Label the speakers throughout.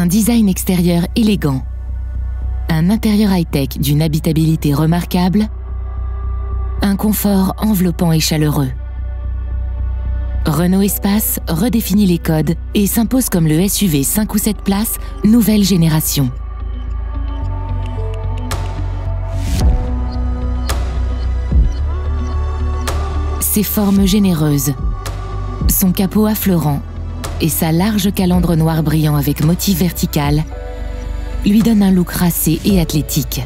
Speaker 1: Un design extérieur élégant, un intérieur high-tech d'une habitabilité remarquable, un confort enveloppant et chaleureux. Renault Espace redéfinit les codes et s'impose comme le SUV 5 ou 7 places nouvelle génération. Ses formes généreuses, son capot affleurant et sa large calandre noir brillant avec motif vertical lui donnent un look racé et athlétique.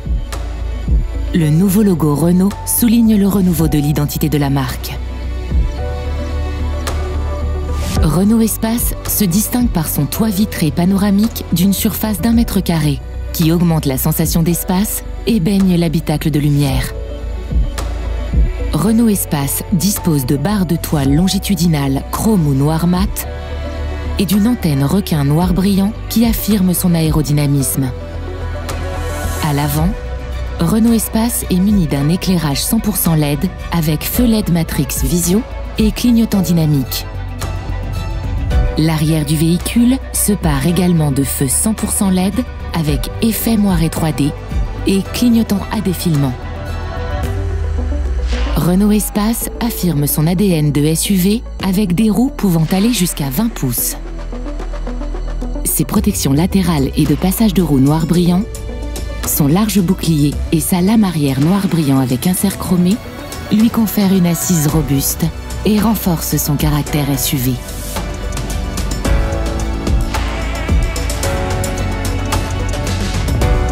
Speaker 1: Le nouveau logo Renault souligne le renouveau de l'identité de la marque. Renault Espace se distingue par son toit vitré panoramique d'une surface d'1 mètre carré qui augmente la sensation d'espace et baigne l'habitacle de lumière. Renault Espace dispose de barres de toile longitudinales chrome ou noir mat et d'une antenne requin noir brillant qui affirme son aérodynamisme. À l'avant, Renault Espace est muni d'un éclairage 100% LED avec feu LED Matrix Visio et clignotant dynamique. L'arrière du véhicule se pare également de feux 100% LED avec effet moiré 3D et clignotant à défilement. Renault Espace affirme son ADN de SUV avec des roues pouvant aller jusqu'à 20 pouces. Ses protections latérales et de passage de roues noir brillant, son large bouclier et sa lame arrière noir brillant avec insert chromé lui confèrent une assise robuste et renforcent son caractère SUV.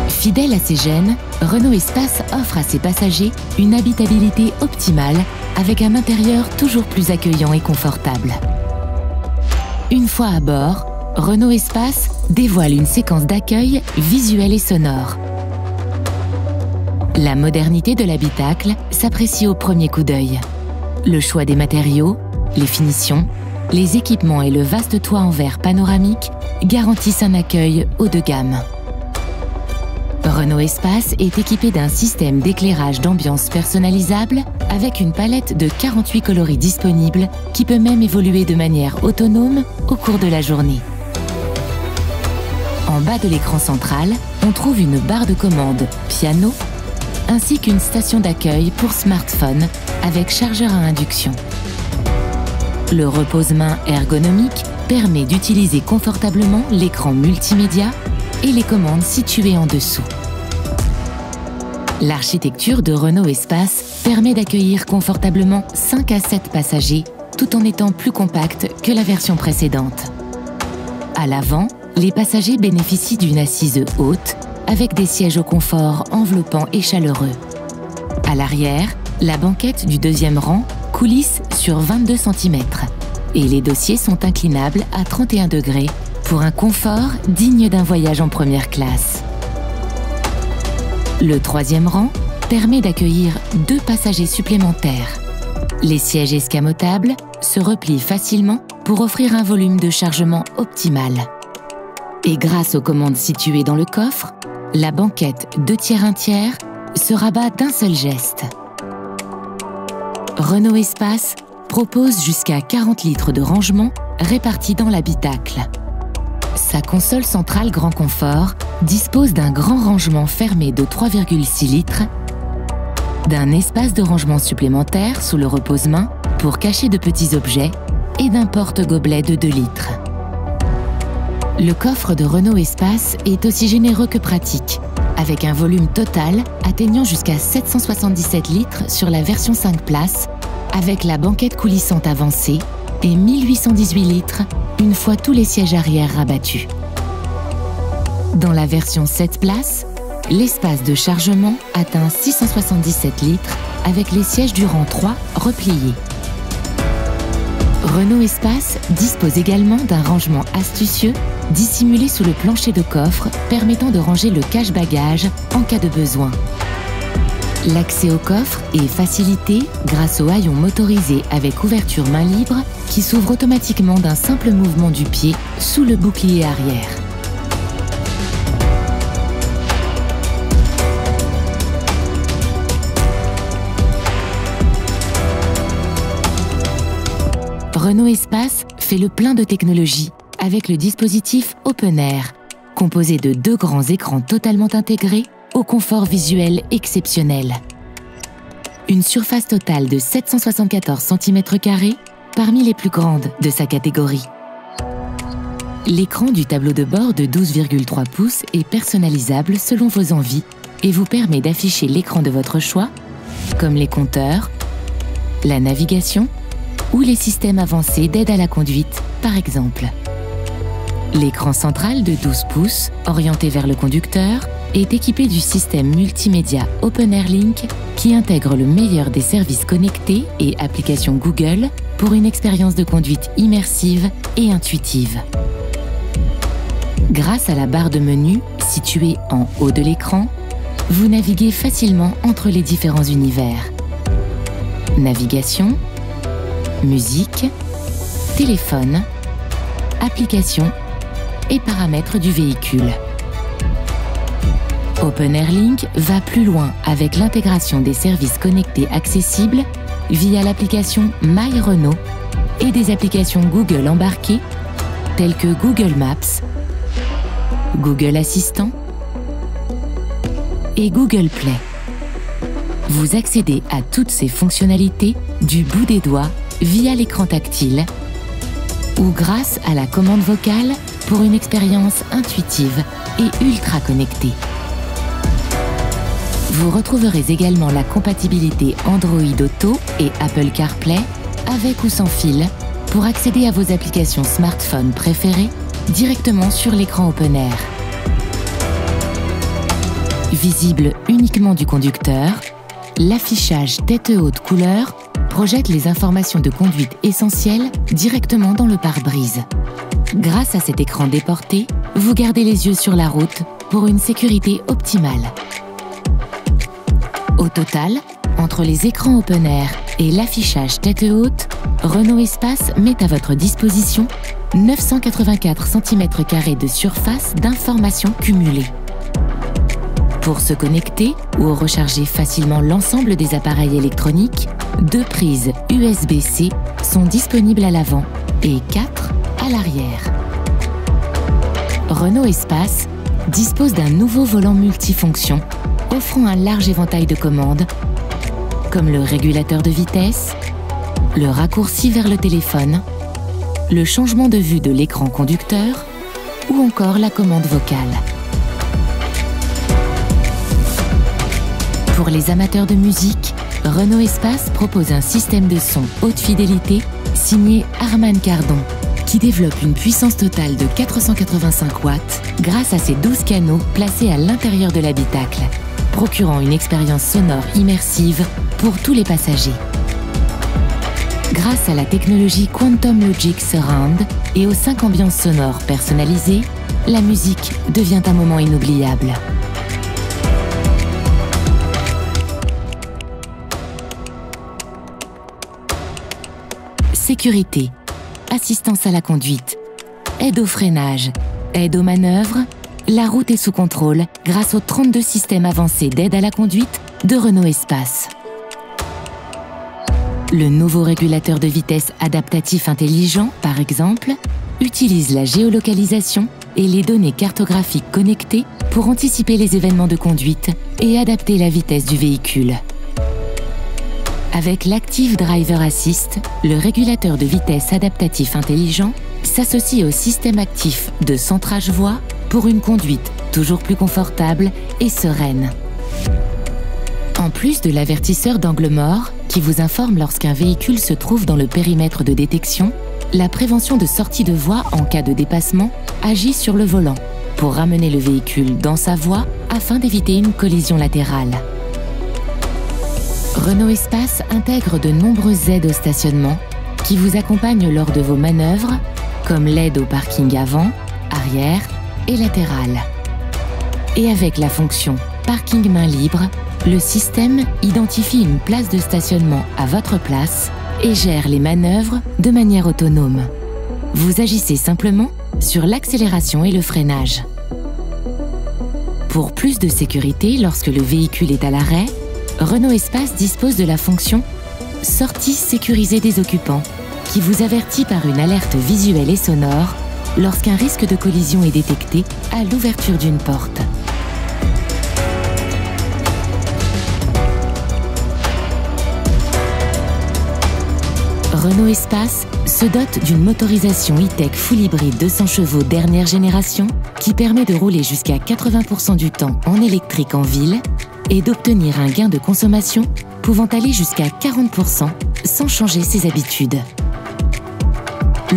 Speaker 1: Fidèle à ses gènes, Renault Espace offre à ses passagers une habitabilité optimale avec un intérieur toujours plus accueillant et confortable. Une fois à bord, Renault Espace dévoile une séquence d'accueil visuelle et sonore. La modernité de l'habitacle s'apprécie au premier coup d'œil. Le choix des matériaux, les finitions, les équipements et le vaste toit en verre panoramique garantissent un accueil haut de gamme. Renault Espace est équipé d'un système d'éclairage d'ambiance personnalisable avec une palette de 48 coloris disponibles qui peut même évoluer de manière autonome au cours de la journée. En bas de l'écran central, on trouve une barre de commande piano ainsi qu'une station d'accueil pour smartphone avec chargeur à induction. Le repose-main ergonomique permet d'utiliser confortablement l'écran multimédia et les commandes situées en dessous. L'architecture de Renault Espace permet d'accueillir confortablement 5 à 7 passagers tout en étant plus compacte que la version précédente. À l'avant, les passagers bénéficient d'une assise haute avec des sièges au confort enveloppant et chaleureux. À l'arrière, la banquette du deuxième rang coulisse sur 22 cm et les dossiers sont inclinables à 31 degrés pour un confort digne d'un voyage en première classe. Le troisième rang permet d'accueillir 2 passagers supplémentaires. Les sièges escamotables se replient facilement pour offrir un volume de chargement optimal. Et grâce aux commandes situées dans le coffre, la banquette 2/3 se rabat d'un seul geste. Renault Espace propose jusqu'à 40 litres de rangement répartis dans l'habitacle. Sa console centrale Grand Confort dispose d'un grand rangement fermé de 3,6 litres, d'un espace de rangement supplémentaire sous le repose-main pour cacher de petits objets et d'un porte-gobelet de 2 litres. Le coffre de Renault Espace est aussi généreux que pratique, avec un volume total atteignant jusqu'à 777 litres sur la version 5 places, avec la banquette coulissante avancée et 1818 litres une fois tous les sièges arrière rabattus. Dans la version 7 places, l'espace de chargement atteint 677 litres avec les sièges du rang 3 repliés. Renault Espace dispose également d'un rangement astucieux dissimulé sous le plancher de coffre permettant de ranger le cache-bagages en cas de besoin. L'accès au coffre est facilité grâce au haillon motorisé avec ouverture main libre qui s'ouvre automatiquement d'un simple mouvement du pied sous le bouclier arrière. Renault Espace fait le plein de technologie avec le dispositif Open Air, composé de 2 grands écrans totalement intégrés au confort visuel exceptionnel. Une surface totale de 774 cm², parmi les plus grandes de sa catégorie. L'écran du tableau de bord de 12,3 pouces est personnalisable selon vos envies et vous permet d'afficher l'écran de votre choix, comme les compteurs, la navigation ou les systèmes avancés d'aide à la conduite, par exemple. L'écran central de 12 pouces, orienté vers le conducteur, est équipé du système multimédia OpenAirLink qui intègre le meilleur des services connectés et applications Google pour une expérience de conduite immersive et intuitive. Grâce à la barre de menu située en haut de l'écran, vous naviguez facilement entre les différents univers. Navigation, musique, téléphone, applications et paramètres du véhicule. OpenAirLink va plus loin avec l'intégration des services connectés accessibles via l'application My Renault et des applications Google embarquées telles que Google Maps, Google Assistant et Google Play. Vous accédez à toutes ces fonctionnalités du bout des doigts via l'écran tactile ou grâce à la commande vocale pour une expérience intuitive et ultra connectée. Vous retrouverez également la compatibilité Android Auto et Apple CarPlay avec ou sans fil pour accéder à vos applications smartphone préférées directement sur l'écran OpenAir. Visible uniquement du conducteur, l'affichage tête haute couleur projette les informations de conduite essentielles directement dans le pare-brise. Grâce à cet écran déporté, vous gardez les yeux sur la route pour une sécurité optimale. Au total, entre les écrans OpenAir et l'affichage tête haute, Renault Espace met à votre disposition 984 cm² de surface d'information cumulée. Pour se connecter ou recharger facilement l'ensemble des appareils électroniques, 2 prises USB-C sont disponibles à l'avant et 4 à l'arrière. Renault Espace dispose d'un nouveau volant multifonction offrant un large éventail de commandes comme le régulateur de vitesse, le raccourci vers le téléphone, le changement de vue de l'écran conducteur ou encore la commande vocale. Pour les amateurs de musique, Renault Espace propose un système de son haute fidélité signé Harman Kardon qui développe une puissance totale de 485 watts grâce à ses 12 canaux placés à l'intérieur de l'habitacle, procurant une expérience sonore immersive pour tous les passagers. Grâce à la technologie Quantum Logic Surround et aux 5 ambiances sonores personnalisées, la musique devient un moment inoubliable. Sécurité, assistance à la conduite, aide au freinage, aide aux manœuvres, la route est sous contrôle grâce aux 32 systèmes avancés d'aide à la conduite de Renault Espace. Le nouveau régulateur de vitesse adaptatif intelligent, par exemple, utilise la géolocalisation et les données cartographiques connectées pour anticiper les événements de conduite et adapter la vitesse du véhicule. Avec l'Active Driver Assist, le régulateur de vitesse adaptatif intelligent s'associe au système actif de centrage voie pour une conduite toujours plus confortable et sereine. En plus de l'avertisseur d'angle mort qui vous informe lorsqu'un véhicule se trouve dans le périmètre de détection, la prévention de sortie de voie en cas de dépassement agit sur le volant pour ramener le véhicule dans sa voie afin d'éviter une collision latérale. Renault Espace intègre de nombreuses aides au stationnement qui vous accompagnent lors de vos manœuvres, comme l'aide au parking avant, arrière et latéral. Et avec la fonction Parking main libre, le système identifie une place de stationnement à votre place et gère les manœuvres de manière autonome. Vous agissez simplement sur l'accélération et le freinage. Pour plus de sécurité lorsque le véhicule est à l'arrêt, Renault Espace dispose de la fonction « Sortie sécurisée des occupants » qui vous avertit par une alerte visuelle et sonore lorsqu'un risque de collision est détecté à l'ouverture d'une porte. Renault Espace se dote d'une motorisation e-tech full hybride 200 chevaux dernière génération qui permet de rouler jusqu'à 80% du temps en électrique en ville et d'obtenir un gain de consommation pouvant aller jusqu'à 40% sans changer ses habitudes.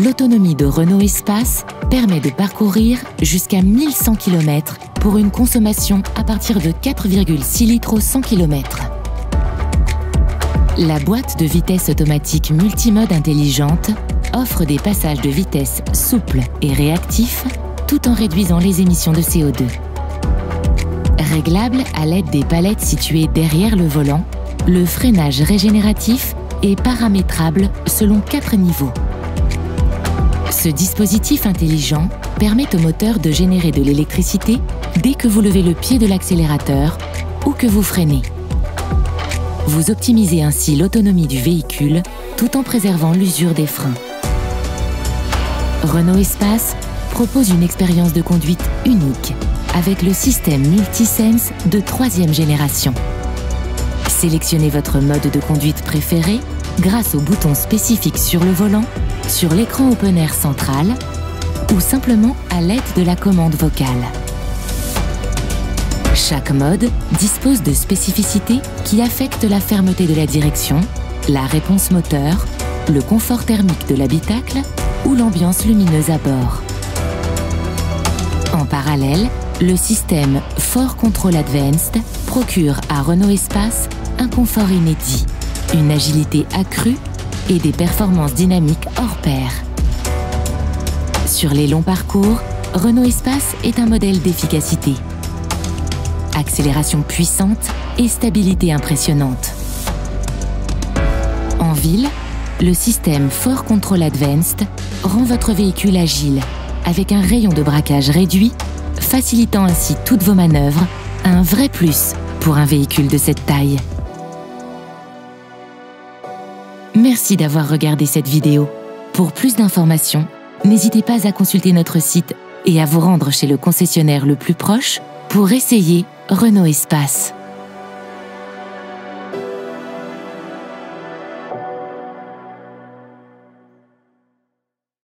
Speaker 1: L'autonomie de Renault Espace permet de parcourir jusqu'à 1100 km pour une consommation à partir de 4,6 litres au 100 km. La boîte de vitesse automatique multimode intelligente offre des passages de vitesse souples et réactifs tout en réduisant les émissions de CO2. Réglable à l'aide des palettes situées derrière le volant, le freinage régénératif est paramétrable selon 4 niveaux. Ce dispositif intelligent permet au moteur de générer de l'électricité dès que vous levez le pied de l'accélérateur ou que vous freinez. Vous optimisez ainsi l'autonomie du véhicule tout en préservant l'usure des freins. Renault Espace propose une expérience de conduite unique avec le système Multisense de 3e génération. Sélectionnez votre mode de conduite préféré grâce aux boutons spécifiques sur le volant, sur l'écran Open Air central ou simplement à l'aide de la commande vocale. Chaque mode dispose de spécificités qui affectent la fermeté de la direction, la réponse moteur, le confort thermique de l'habitacle ou l'ambiance lumineuse à bord. En parallèle, le système 4Control Advanced procure à Renault Espace un confort inédit, une agilité accrue et des performances dynamiques hors pair. Sur les longs parcours, Renault Espace est un modèle d'efficacité. Accélération puissante et stabilité impressionnante. En ville, le système 4Control Advanced rend votre véhicule agile avec un rayon de braquage réduit, facilitant ainsi toutes vos manœuvres, un vrai plus pour un véhicule de cette taille. Merci d'avoir regardé cette vidéo. Pour plus d'informations, n'hésitez pas à consulter notre site et à vous rendre chez le concessionnaire le plus proche pour essayer Renault Espace.